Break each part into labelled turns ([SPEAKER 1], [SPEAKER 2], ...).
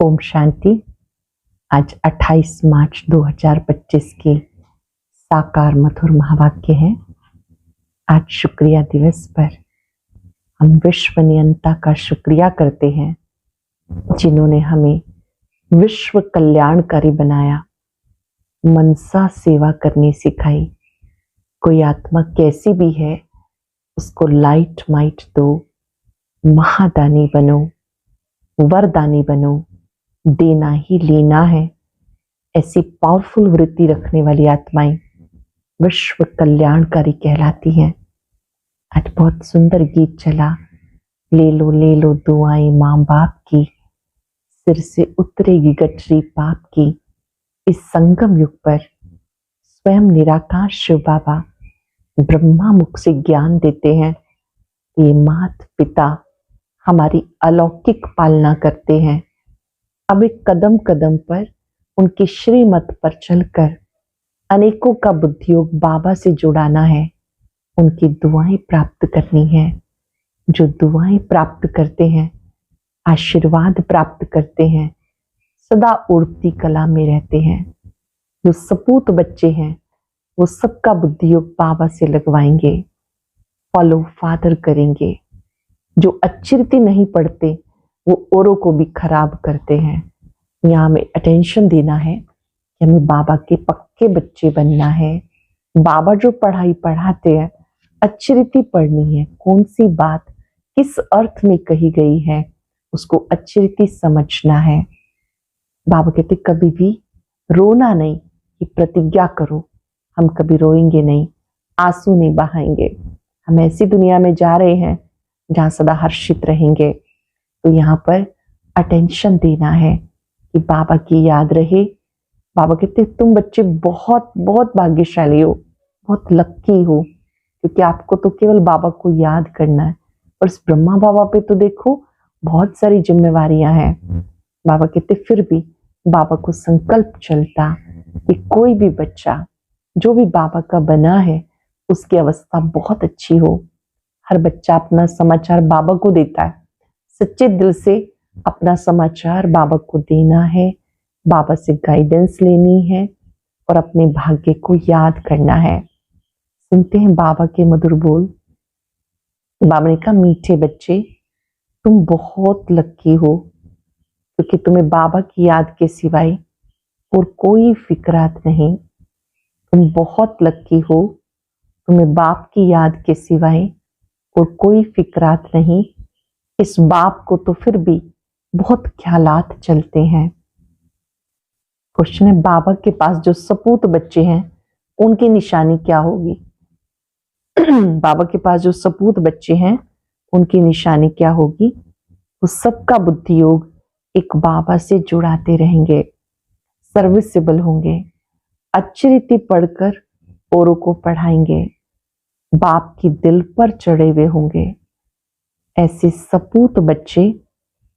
[SPEAKER 1] ओम शांति। आज 28 मार्च 2025 के साकार मधुर महावाक्य है। आज शुक्रिया दिवस पर हम विश्व नियंता का शुक्रिया करते हैं, जिन्होंने हमें विश्व कल्याणकारी बनाया, मनसा सेवा करनी सिखाई। कोई आत्मा कैसी भी है, उसको लाइट माइट दो, महादानी बनो, वरदानी बनो, देना ही लेना है। ऐसी पावरफुल वृत्ति रखने वाली आत्माएं विश्व कल्याणकारी कहलाती हैं। आज बहुत सुंदर गीत चला, ले लो दुआएं माँ बाप की, सिर से उतरेगी गठरी पाप की। इस संगम युग पर स्वयं निराकार शिव बाबा ब्रह्मा मुख से ज्ञान देते हैं। ये मात पिता हमारी अलौकिक पालना करते हैं। अब एक कदम कदम पर उनकी श्रीमत पर चलकर अनेकों का बुद्धि योग बाबा से जुड़ाना है, उनकी दुआएं प्राप्त करनी है। जो दुआएं प्राप्त करते हैं, आशीर्वाद प्राप्त करते हैं, सदा उड़ती कला में रहते हैं। जो सपूत बच्चे हैं, वो सबका बुद्धि योग बाबा से लगवाएंगे, फॉलो फादर करेंगे। जो अच्छी रीति नहीं पढ़ते, वो औरों को भी खराब करते हैं। यहाँ हमें अटेंशन देना है कि हमें बाबा के पक्के बच्चे बनना है। बाबा जो पढ़ाई पढ़ाते हैं, अच्छी रीति पढ़नी है। कौन सी बात किस अर्थ में कही गई है, उसको अच्छी रीति समझना है। बाबा कहते कभी भी रोना नहीं, कि प्रतिज्ञा करो हम कभी रोएंगे नहीं, आंसू नहीं बहाएंगे। हम ऐसी दुनिया में जा रहे हैं जहां सदा हर्षित रहेंगे। तो यहाँ पर अटेंशन देना है कि बाबा की याद रहे। बाबा कहते तुम बच्चे बहुत बहुत भाग्यशाली हो, बहुत लक्की हो, क्योंकि आपको तो केवल बाबा को याद करना है। और इस ब्रह्मा बाबा पे तो देखो बहुत सारी जिम्मेवारियां हैं। बाबा कहते फिर भी बाबा को संकल्प चलता कि कोई भी बच्चा जो भी बाबा का बना है, उसकी अवस्था बहुत अच्छी हो। हर बच्चा अपना समाचार बाबा को देता है। सच्चे दिल से अपना समाचार बाबा को देना है, बाबा से गाइडेंस लेनी है और अपने भाग्य को याद करना है। सुनते हैं बाबा के मधुर बोल। बाबा ने कहा, मीठे बच्चे तुम बहुत लक्की हो, क्योंकि तुम्हें बाबा की याद के सिवाय और कोई फिक्रात नहीं। तुम बहुत लक्की हो, तुम्हें बाप की याद के सिवाय और कोई फिक्रात नहीं। इस बाप को तो फिर भी बहुत ख्यालात चलते हैं। क्वेश्चन है, बाबा के पास जो सपूत बच्चे हैं, उनकी निशानी क्या होगी? बाबा के पास जो सपूत बच्चे हैं, उनकी निशानी क्या होगी? वो सबका बुद्धि योग एक बाबा से जुड़ाते रहेंगे, सर्विसेबल होंगे, अच्छी रीति पढ़कर औरों को पढ़ाएंगे, बाप की दिल पर चढ़े हुए होंगे। ऐसे सपूत बच्चे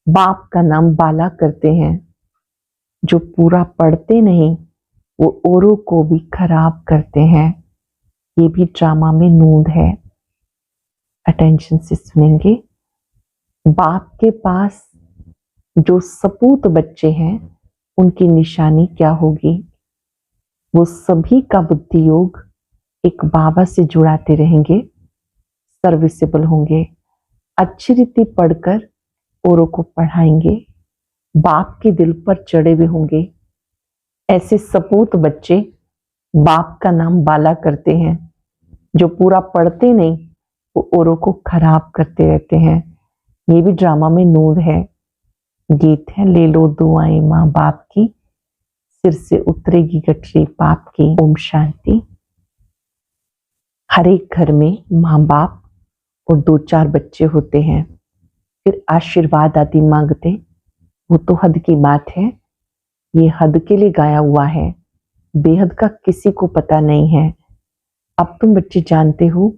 [SPEAKER 1] बाप का नाम बाला करते हैं। जो पूरा पढ़ते नहीं, वो औरों को भी खराब करते हैं। ये भी ड्रामा में नूंद है। अटेंशन से सुनेंगे। बाप के पास जो सपूत बच्चे हैं, उनकी निशानी क्या होगी? वो सभी का बुद्धि योग एक बाबा से जुड़ाते रहेंगे, सर्विसेबल होंगे, अच्छी रीति पढ़कर औरों को पढ़ाएंगे, बाप के दिल पर चढ़े हुए होंगे। ऐसे सपूत बच्चे बाप का नाम बाला करते हैं। जो पूरा पढ़ते नहीं, वो औरों को खराब करते रहते हैं। ये भी ड्रामा में नूर है। गीत है, ले लो दुआएं माँ बाप की, सिर से उतरेगी गठरी पाप की। ओम शांति। हर एक घर में माँ बाप और 2-4 बच्चे होते हैं, फिर आशीर्वाद आदि मांगते। वो तो हद की बात है। ये हद के लिए गाया हुआ है, बेहद का किसी को पता नहीं है। अब तुम बच्चे जानते हो,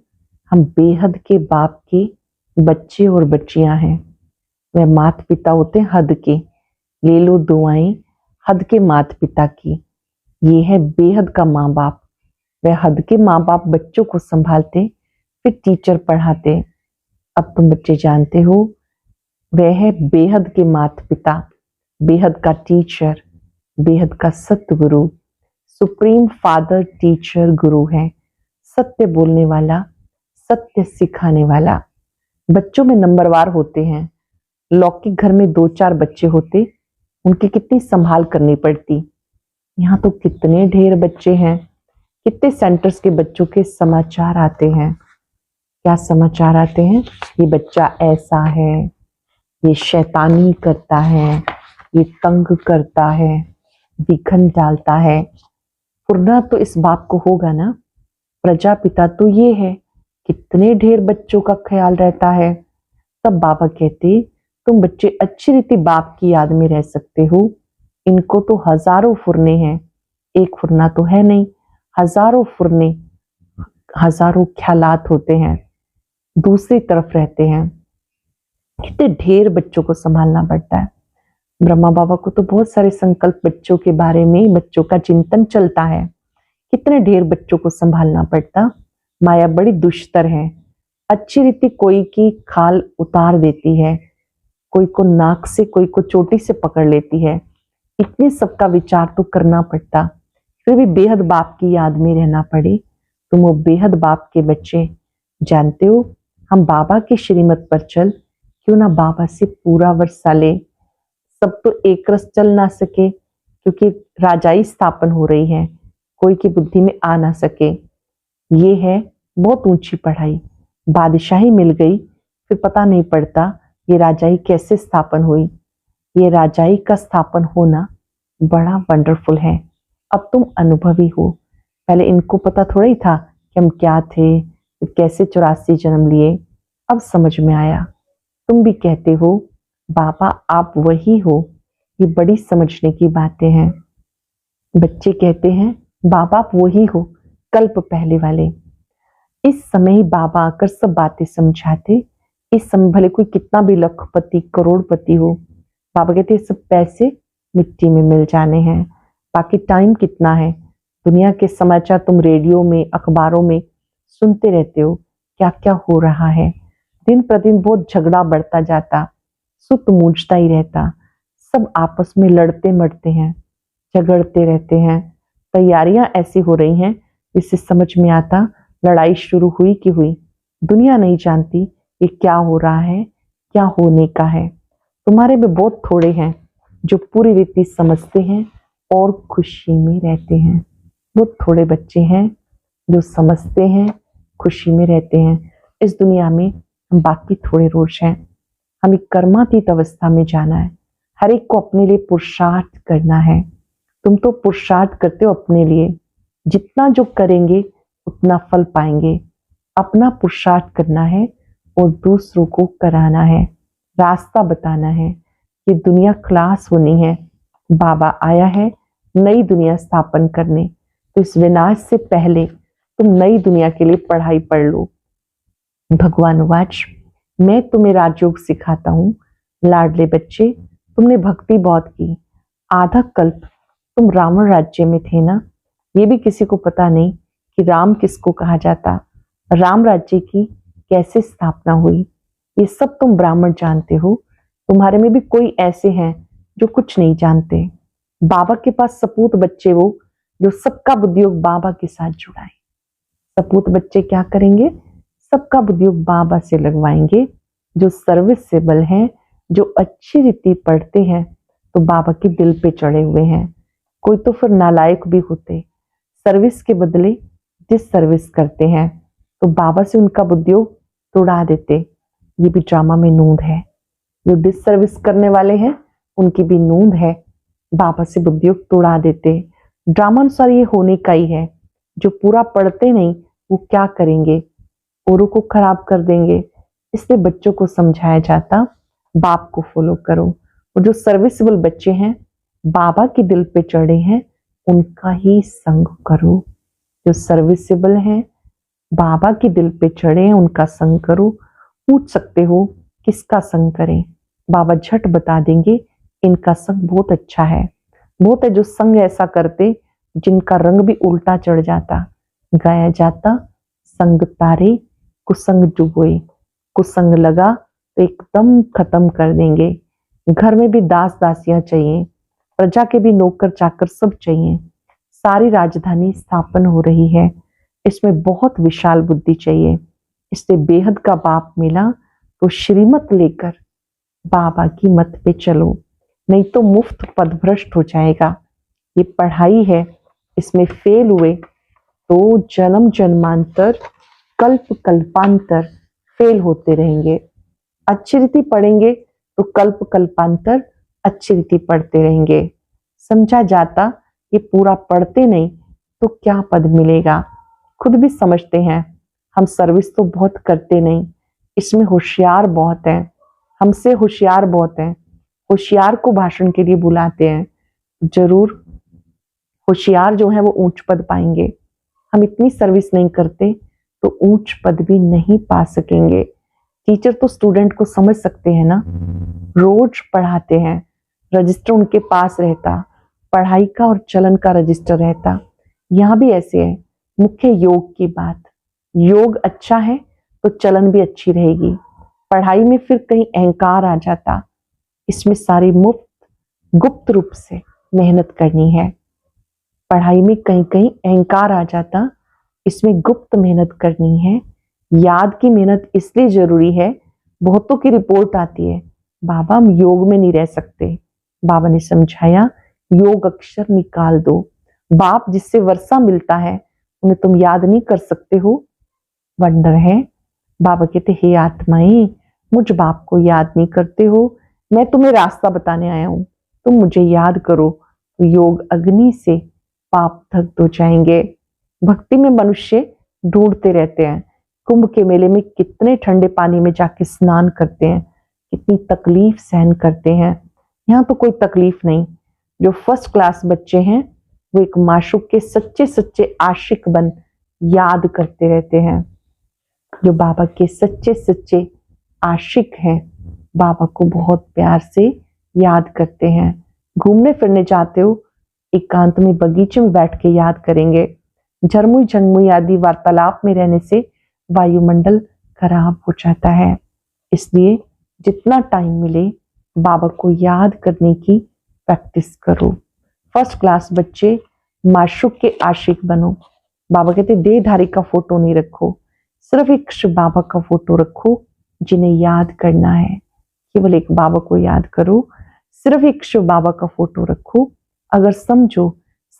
[SPEAKER 1] हम बेहद के बाप के बच्चे और बच्चियां हैं। वह माता पिता होते हैं हद के। ले लो दुआएं हद के माता पिता की। ये है बेहद का माँ बाप। वह हद के माँ बाप बच्चों को संभालते, फिर टीचर पढ़ाते। अब तुम बच्चे जानते हो, वह है बेहद के माता पिता, बेहद का टीचर, बेहद का सतगुरु, सुप्रीम फादर टीचर गुरु है, सत्य बोलने वाला, सत्य सिखाने वाला। बच्चों में नंबरवार होते हैं। लौकिक घर में 2-4 बच्चे होते, उनकी कितनी संभाल करनी पड़ती। यहाँ तो कितने ढेर बच्चे हैं, कितने सेंटर्स के बच्चों के समाचार आते हैं। क्या समाचार आते हैं? ये बच्चा ऐसा है, ये शैतानी करता है, ये तंग करता है, विघन डालता है। फुरना तो इस बाप को होगा ना, प्रजापिता तो ये है, कितने ढेर बच्चों का ख्याल रहता है। तब बाबा कहते, तुम बच्चे अच्छी रीति बाप की याद में रह सकते हो। इनको तो हजारों फुरने हैं, एक फुरना तो है नहीं, हजारों फुरने, हजारों ख्यालात होते हैं, दूसरी तरफ रहते हैं। कितने ढेर बच्चों को संभालना पड़ता है। ब्रह्मा बाबा को तो बहुत सारे संकल्प बच्चों के बारे में, बच्चों का चिंतन चलता है। कितने ढेर बच्चों को संभालना पड़ता। माया बड़ी दुष्टर है, अच्छी रीति कोई की खाल उतार देती है, कोई को नाक से, कोई को चोटी से पकड़ लेती है। इतने सबका विचार तो करना पड़ता, फिर भी बेहद बाप की याद में रहना पड़े। तुम वो बेहद बाप के बच्चे जानते हो, हम बाबा की श्रीमत पर चल, क्यों ना बाबा से पूरा वर्षा ले। सब तो एक रस चल ना सके, क्योंकि राजाई स्थापन हो रही है, कोई की बुद्धि में आ ना सके। ये है बहुत ऊंची पढ़ाई। बादशाही मिल गई, फिर पता नहीं पड़ता ये राजाई कैसे स्थापन हुई। ये राजाई का स्थापन होना बड़ा वंडरफुल है। अब तुम अनुभवी हो, पहले इनको पता थोड़ा ही था कि हम क्या थे, कैसे 84 जन्म लिए। अब समझ में आया। तुम भी कहते हो बाबा आप वही हो, ये बड़ी समझने की बातें हैं। बच्चे कहते हैं बाबा आप वही हो, कल्प पहले वाले। इस समय ही बाबा आकर सब बातें समझाते। इस समय भले कोई कितना भी लखपति करोड़पति हो, बाबा कहते सब पैसे मिट्टी में मिल जाने हैं, बाकी टाइम कितना है। दुनिया के समाचार तुम रेडियो में, अखबारों में सुनते रहते हो, क्या क्या हो रहा है। दिन प्रतिदिन बहुत झगड़ा बढ़ता जाता, सुत मूझता ही रहता। सब आपस में लड़ते मरते हैं, झगड़ते रहते हैं। तैयारियां ऐसी हो रही हैं, इससे समझ में आता लड़ाई शुरू हुई कि हुई। दुनिया नहीं जानती ये क्या हो रहा है, क्या होने का है। तुम्हारे में बहुत थोड़े हैं जो पूरी रीति समझते हैं और खुशी में रहते हैं। बहुत थोड़े बच्चे हैं जो समझते हैं, खुशी में रहते हैं। इस दुनिया में हम बाकी थोड़े रोज हैं। हमें कर्मातीत अवस्था में जाना है। हर एक को अपने लिए पुरुषार्थ करना है। तुम तो पुरुषार्थ करते हो अपने लिए, जितना जो करेंगे उतना फल पाएंगे। अपना पुरुषार्थ करना है और दूसरों को कराना है, रास्ता बताना है। ये दुनिया क्लास होनी है। बाबा आया है नई दुनिया स्थापन करने, तो इस विनाश से पहले तुम नई दुनिया के लिए पढ़ाई पढ़ लो। भगवान वाच, मैं तुम्हें राजयोग सिखाता हूँ। लाडले बच्चे, तुमने भक्ति बहुत की, आधा कल्प तुम रावण राज्य में थे ना। ये भी किसी को पता नहीं कि राम किसको कहा जाता, राम राज्य की कैसे स्थापना हुई। ये सब तुम ब्राह्मण जानते हो। तुम्हारे में भी कोई ऐसे हैं जो कुछ नहीं जानते। बाबा के पास सपूत बच्चे वो जो सबका बुद्धियोग बाबा के साथ जुड़ाए। सपूत बच्चे क्या करेंगे? सबका बुद्धियोग बाबा से लगवाएंगे। जो सर्विसेबल हैं, जो अच्छी रीति पढ़ते हैं, तो बाबा के दिल पे चढ़े हुए हैं। कोई तो फिर नालायक भी होते, सर्विस के बदले डिस सर्विस करते हैं, तो बाबा से उनका बुद्धियोग तोड़ा देते। ये भी ड्रामा में नूंद है। जो डिस सर्विस करने वाले हैं उनकी भी नूंद है, बाबा से बुद्धियोग तोड़ा देते। ड्रामा अनुसार ये होने का ही है। जो पूरा पढ़ते नहीं वो क्या करेंगे? औरों को खराब कर देंगे। इसलिए बच्चों को समझाया जाता बाप को फॉलो करो। और जो सर्विसेबल बच्चे हैं, बाबा के दिल पे चढ़े हैं, उनका ही संग करो। जो सर्विसेबल हैं, बाबा के दिल पे चढ़े हैं, उनका संग करो। पूछ सकते हो किसका संग करें? बाबा झट बता देंगे इनका संग बहुत अच्छा है। बहुत है जो संग ऐसा करते जिनका रंग भी उल्टा चढ़ जाता। गाया जाता संग तारे कुसंग डुबोए, कुसंग लगा तो एकदम खत्म कर देंगे। घर में भी दास दासियां चाहिए, प्रजा के भी नौकर चाकर सब चाहिए। सारी राजधानी स्थापन हो रही है, इसमें बहुत विशाल बुद्धि चाहिए। इससे बेहद का बाप मिला तो श्रीमत लेकर बाबा की मत पे चलो, नहीं तो मुफ्त पदभ्रष्ट हो जाएगा। ये पढ़ाई है, इसमें फेल हुए तो जन्म जन्मांतर कल्प कल्पांतर फेल होते रहेंगे। अच्छी रीति पढ़ेंगे तो कल्प कल्पांतर अच्छी रीति पढ़ते रहेंगे। समझा जाता ये पूरा पढ़ते नहीं तो क्या पद मिलेगा। खुद भी समझते हैं हम सर्विस तो बहुत करते नहीं, इसमें होशियार बहुत है, हमसे होशियार बहुत है। होशियार को भाषण के लिए बुलाते हैं, जरूर होशियार जो है वो ऊंच पद पाएंगे। हम इतनी सर्विस नहीं करते तो ऊंच पद भी नहीं पा सकेंगे। टीचर तो स्टूडेंट को समझ सकते हैं ना, रोज पढ़ाते हैं, रजिस्टर उनके पास रहता, पढ़ाई का और चलन का रजिस्टर रहता। यहाँ भी ऐसे है, मुख्य योग की बात। योग अच्छा है तो चलन भी अच्छी रहेगी। पढ़ाई में फिर कहीं अहंकार आ जाता, इसमें सारी मुफ्त गुप्त रूप से मेहनत करनी है। पढ़ाई में कहीं कहीं अहंकार आ जाता, इसमें गुप्त मेहनत करनी है। याद की मेहनत इसलिए जरूरी है, बहुतों की रिपोर्ट आती है बाबा हम योग में नहीं रह सकते। बाबा ने समझाया योग अक्षर निकाल दो। बाप जिससे वर्षा मिलता है उन्हें तुम याद नहीं कर सकते हो। वंडर है, बाबा कहते हे आत्माएं मुझ बाप को याद नहीं करते हो, मैं तुम्हें रास्ता बताने आया हूं, तुम मुझे याद करो तो योग अग्नि से पाप दग्ध हो जाएंगे। भक्ति में मनुष्य ढूंढते रहते हैं, कुंभ के मेले में कितने ठंडे पानी में जाके स्नान करते हैं, कितनी तकलीफ सहन करते हैं। यहाँ तो कोई तकलीफ नहीं। जो फर्स्ट क्लास बच्चे हैं वो एक माशूक के सच्चे सच्चे आशिक बन याद करते रहते हैं। जो बाबा के सच्चे सच्चे आशिक हैं बाबा को बहुत प्यार से याद करते हैं। घूमने फिरने जाते हो एकांत में बगीचे में बैठ के याद करेंगे। झरमुई झंगमुई आदि वार्तालाप में रहने से वायुमंडल खराब हो जाता है। इसलिए जितना टाइम मिले बाबा को याद करने की प्रैक्टिस करो। फर्स्ट क्लास बच्चे माशूक के आशिक बनो। बाबा कहते देहधारी का फोटो नहीं रखो, सिर्फ एक शिव बाबा का फोटो रखो जिन्हें याद करना है। केवल एक बाबा को याद करो, सिर्फ एक शिव बाबा का फोटो रखो। अगर समझो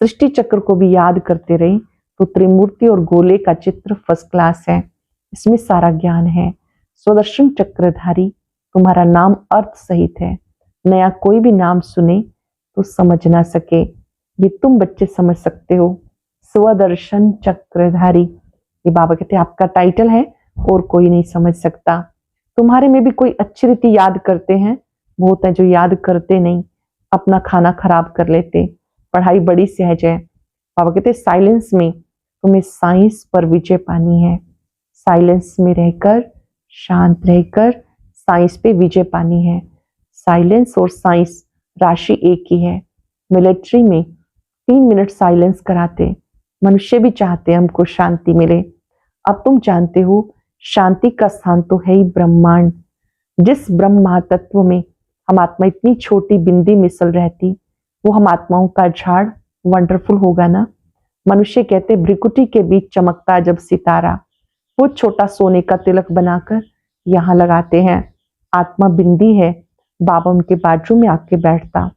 [SPEAKER 1] सृष्टि चक्र को भी याद करते रहे तो त्रिमूर्ति और गोले का चित्र फर्स्ट क्लास है, इसमें सारा ज्ञान है। स्वदर्शन चक्रधारी तुम्हारा नाम अर्थ सहित है, नया कोई भी नाम सुने तो समझ ना सके, ये तुम बच्चे समझ सकते हो। स्वदर्शन चक्रधारी ये बाबा कहते हैं आपका टाइटल है और कोई नहीं समझ सकता। तुम्हारे में भी कोई अच्छी रीति याद करते हैं, बहुत है जो याद करते नहीं, अपना खाना खराब कर लेते। पढ़ाई बड़ी सहज है। बाबा कहते साइलेंस में तुम्हें साइंस पर विजय पानी है। साइलेंस में रहकर शांत रहकर साइंस पे विजय पानी है। साइलेंस और साइंस राशि एक ही है। मिलिट्री में 3 मिनट साइलेंस कराते, मनुष्य भी चाहते हैं हमको शांति मिले। अब तुम जानते हो शांति का स्थान तो है ही ब्रह्मांड। जिस ब्रह्म महातत्व में हम आत्मा इतनी छोटी बिंदी मिसल रहती, वो हम आत्माओं का झाड़ वंडरफुल होगा ना। मनुष्य कहते भ्रिकुटी के बीच चमकता जब सितारा, वो छोटा सोने का तिलक बनाकर यहाँ लगाते हैं। आत्मा बिंदी है, बाबा उनके बाजू में आके बैठता।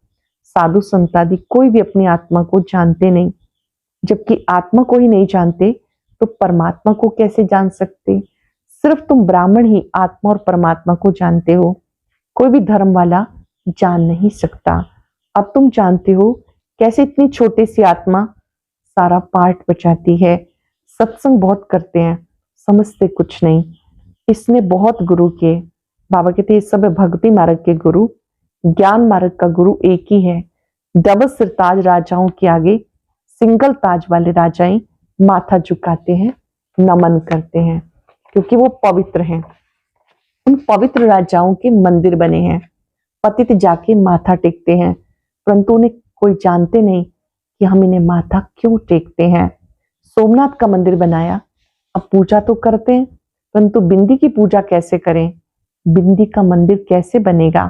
[SPEAKER 1] साधु संतादि कोई भी अपनी आत्मा को जानते नहीं, जबकि आत्मा को ही नहीं जानते तो परमात्मा को कैसे जान सकते। सिर्फ तुम ब्राह्मण ही आत्मा और परमात्मा को जानते हो, कोई भी धर्म वाला जान नहीं सकता। अब तुम जानते हो कैसे इतनी छोटी सी आत्मा सारा पाठ बचाती है। सत्संग बहुत करते हैं, समझते कुछ नहीं। इसने बहुत गुरु किए। बाबा कहते हैं सब भक्ति मार्ग के गुरु, ज्ञान मार्ग का गुरु एक ही है। डबल सिरताज राजाओं के आगे सिंगल ताज वाले राजाएं माथा झुकाते हैं, नमन करते हैं, क्योंकि वो पवित्र हैं। उन पवित्र राजाओं के मंदिर बने हैं, पतित जाके माथा टेकते हैं, परंतु उन्हें कोई जानते नहीं कि हम इन्हें माथा क्यों टेकते हैं। सोमनाथ का मंदिर बनाया, अब पूजा तो करते हैं, परंतु बिंदी की पूजा कैसे करें, बिंदी का मंदिर कैसे बनेगा।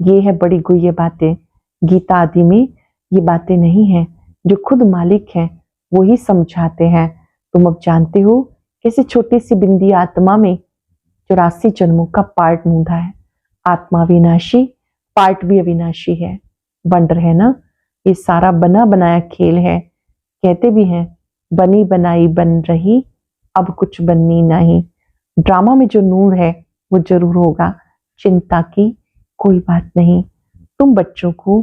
[SPEAKER 1] ये है बड़ी गुह्य बातें। गीता आदि में ये बातें नहीं है, जो खुद मालिक हैं वो ही समझाते हैं। तुम अब जानते हो कैसे छोटी सी बिंदी आत्मा में 84 जन्मों का पार्ट मूंधा है। आत्मा विनाशी, पार्ट भी अविनाशी है। वंडर है ना, ये सारा बना बनाया खेल है। कहते भी हैं बनी बनाई बन रही, अब कुछ बननी नहीं। ड्रामा में जो नूर है वो जरूर होगा, चिंता की कोई बात नहीं। तुम बच्चों को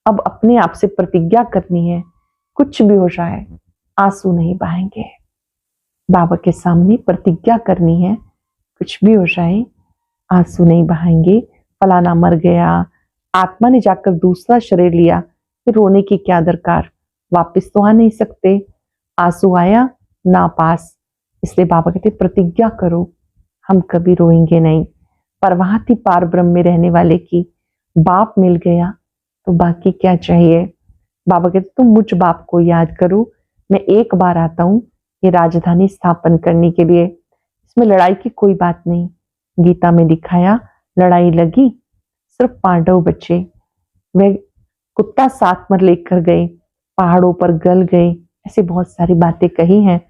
[SPEAKER 1] अब अपने आप से प्रतिज्ञा करनी है, कुछ भी हो जाए आंसू नहीं बहाएंगे। बाबा के सामने प्रतिज्ञा करनी है, कुछ भी हो जाए आंसू नहीं बहाएंगे। फलाना मर गया, आत्मा ने जाकर दूसरा शरीर लिया, फिर रोने की क्या दरकार, वापस तो आ नहीं सकते। आंसू आया ना पास, इसलिए बाबा कहते प्रतिज्ञा करो हम कभी रोएंगे नहीं। पर वहां थी पार ब्रह्म में रहने वाले की, बाप मिल गया तो बाकी क्या चाहिए। बाबा कहते तुम मुझ बाप को याद करो, मैं एक बार आता हूं ये राजधानी स्थापन करने के लिए। इसमें लड़ाई की कोई बात नहीं। गीता में दिखाया लड़ाई लगी, सिर्फ पांडव बचे। वे कुत्ता साथ में लेकर गए, पहाड़ों पर गल गए, ऐसी बहुत सारी बातें कही हैं।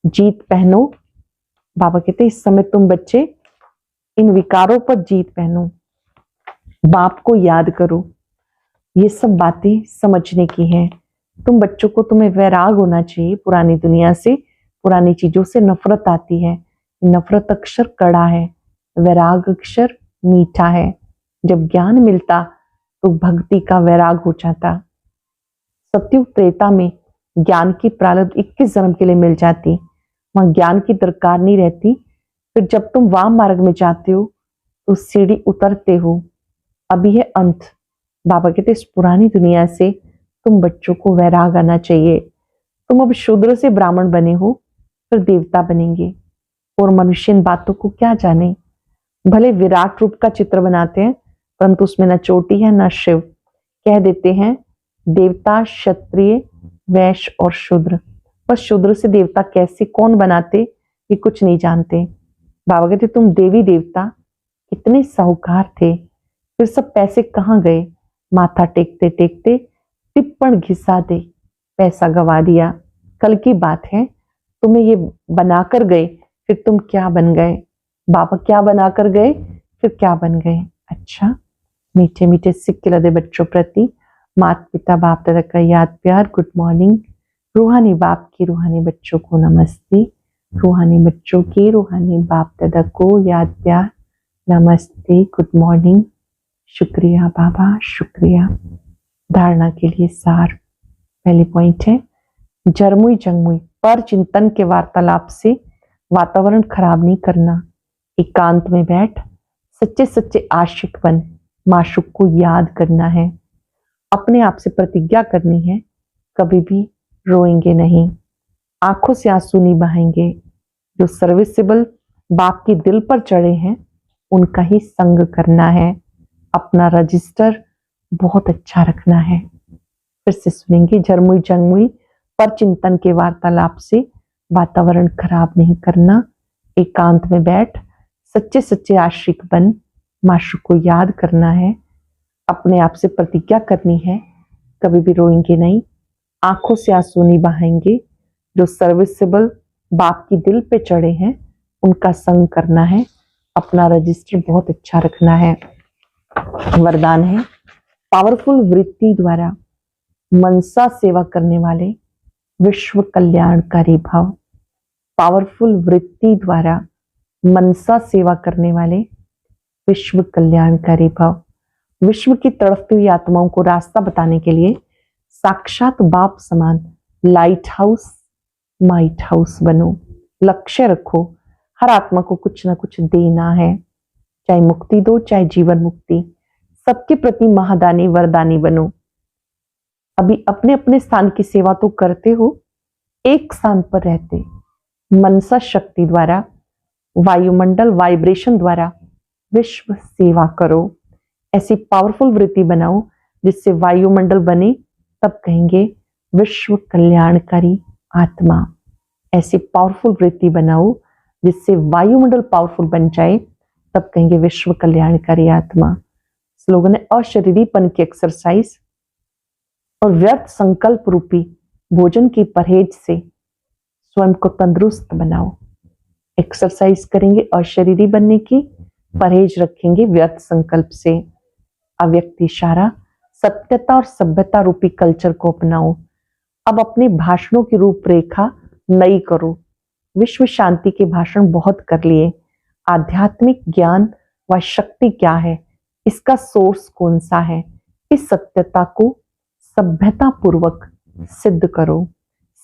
[SPEAKER 1] जीत पहनो, बाबा कहते इस समय तुम बच्चे इन विकारों पर जीत पहनो, बाप को याद करो। ये सब बातें समझने की हैं। तुम बच्चों को, तुम्हें वैराग होना चाहिए पुरानी दुनिया से, पुरानी चीजों से नफरत आती है। नफरत अक्षर कड़ा है, वैराग अक्षर मीठा है। जब ज्ञान मिलता तो भक्ति का वैराग हो जाता। सत्युग त्रेता में ज्ञान की प्रारब्ध 21 जन्म के लिए मिल जाती, वहां ज्ञान की दरकार नहीं रहती। फिर जब तुम वाम मार्ग में जाते हो तो सीढ़ी उतरते हो। अभी है अंत। बाबा कहते इस पुरानी दुनिया से तुम बच्चों को वैराग आना चाहिए। तुम अब शूद्र से ब्राह्मण बने हो, फिर देवता बनेंगे, और मनुष्य इन बातों को क्या जाने। भले विराट रूप का चित्र बनाते हैं, परंतु उसमें न चोटी है न शिव। कह देते हैं देवता, क्षत्रिय, वैश्य और शूद्र, बस शूद्र से देवता कैसे कौन बनाते ये कुछ नहीं जानते। बाबा कहते तुम देवी देवता कितने साहूकार थे, फिर सब पैसे कहाँ गए। माथा टेकते टेकते टिप्पण घिसा दे, पैसा गवा दिया। कल की बात है, तुम्हें ये बनाकर गए, फिर तुम क्या बन गए। बाबा क्या बनाकर गए, फिर क्या बन गए। अच्छा, मीठे मीठे सिक्के लदे बच्चों प्रति माता पिता बाप दादा का याद प्यार, गुड मॉर्निंग। रूहानी बाप की रूहानी बच्चों को नमस्ते, रूहानी बच्चों की रूहानी बाप दादा को याद प्यार, नमस्ते, गुड मॉर्निंग। शुक्रिया बाबा, शुक्रिया। धारणा के लिए सार, पहली पॉइंट है जरमुई जंगमुई पर चिंतन के वार्तालाप से वातावरण खराब नहीं करना। एकांत में बैठ सच्चे सच्चे आशिक बन माशूक को याद करना है। अपने आप से प्रतिज्ञा करनी है, कभी भी रोएंगे नहीं, आंखों से आंसू नहीं बहाएंगे। जो सर्विसेबल बाप के दिल पर चढ़े हैं उनका ही संग करना है। अपना रजिस्टर बहुत अच्छा रखना है। फिर से सुनेंगे जरमुई जंगमुई पर चिंतन के वार्तालाप से वातावरण खराब नहीं करना। एकांत में बैठ सच्चे सच्चे आशिक बन माशूक को याद करना है। अपने आप से प्रतिज्ञा करनी है, कभी भी रोएंगे नहीं, आंखों से आंसू नहीं बहाएंगे। जो सर्विसेबल बाप की दिल पे चढ़े हैं उनका संग करना है। अपना रजिस्टर बहुत अच्छा रखना है। वरदान है पावरफुल वृत्ति द्वारा मनसा सेवा करने वाले विश्व कल्याणकारी भव। पावरफुल वृत्ति द्वारा मनसा सेवा करने वाले विश्व कल्याणकारी भव। विश्व की तड़पती हुई आत्माओं को रास्ता बताने के लिए साक्षात बाप समान लाइट हाउस माइट हाउस बनो। लक्ष्य रखो, हर आत्मा को कुछ ना कुछ देना है, चाहे मुक्ति दो चाहे जीवन मुक्ति। सबके प्रति महादानी वरदानी बनो। अभी अपने अपने स्थान की सेवा तो करते हो, एक स्थान पर रहते मनसा शक्ति द्वारा वायुमंडल वाइब्रेशन द्वारा विश्व सेवा करो। ऐसी पावरफुल वृत्ति बनाओ जिससे वायुमंडल बने, तब कहेंगे विश्व कल्याणकारी आत्मा। ऐसी पावरफुल वृत्ति बनाओ जिससे वायुमंडल पावरफुल बन जाए, तब कहेंगे विश्व कल्याणकारी आत्मा। लोगों ने अशरीरीपन की एक्सरसाइज और व्यर्थ संकल्प रूपी भोजन की परहेज से स्वयं को तंदुरुस्त बनाओ। एक्सरसाइज करेंगे अशरीरी बनने की, परहेज रखेंगे व्यर्थ संकल्प से। अव्यक्त इशारा, सत्यता और सभ्यता रूपी कल्चर को अपनाओ। अब अपने भाषणों की रूपरेखा नई करो। विश्व शांति के भाषण बहुत कर लिए। आध्यात्मिक ज्ञान व शक्ति क्या है, इसका सोर्स कौन सा है, इस सत्यता को सभ्यता पूर्वक सिद्ध करो।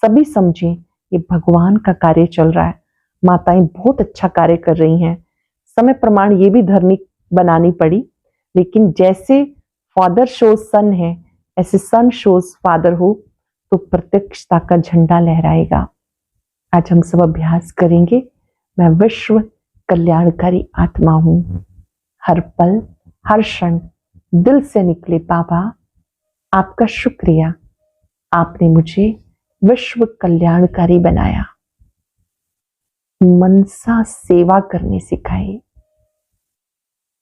[SPEAKER 1] सभी समझें ये भगवान का कार्य चल रहा है। माताएं बहुत अच्छा कार्य कर रही हैं। समय प्रमाण ये भी धरनी बनानी पड़ी, लेकिन जैसे फादर शोज सन है, ऐसे सन शोज फादर हो तो प्रत्यक्षता का झंडा लहराएगा। आज हम सब अभ्यास करेंगे। मैं विश्व कल्याणकारी आत्मा हूं। हर पल हर क्षण दिल से निकले बाबा आपका शुक्रिया, आपने मुझे विश्व कल्याणकारी बनाया, मनसा सेवा करनी सिखाई,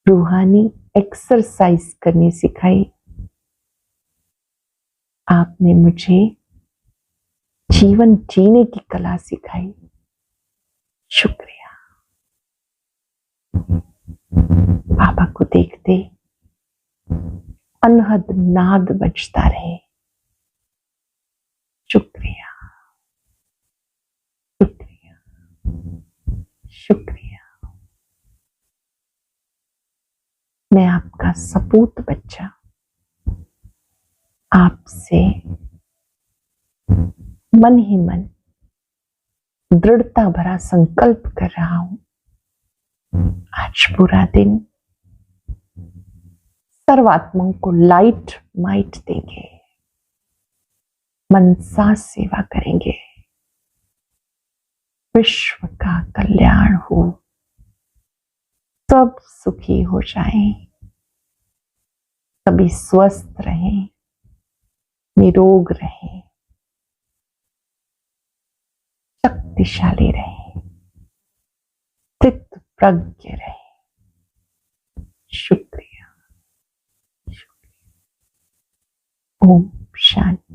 [SPEAKER 1] रूहानी एक्सरसाइज करनी सिखाई। आपने मुझे जीवन जीने की कला सिखाई। शुक्रिया। बाबा को देखते अनहद नाद बजता रहे। शुक्रिया, शुक्रिया, शुक्रिया। मैं आपका सपूत बच्चा आपसे मन ही मन दृढ़ता भरा संकल्प कर रहा हूं। आज पूरा दिन सर्वात्माओं को लाइट माइट देंगे, मनसा सेवा करेंगे। विश्व का कल्याण हो, सब सुखी हो जाएं, सभी स्वस्थ रहें, निरोग रहें, शक्तिशाली रहें, स्थित प्रज्ञ रहें। शुक्रिया, शुक्रिया। ओम शांति।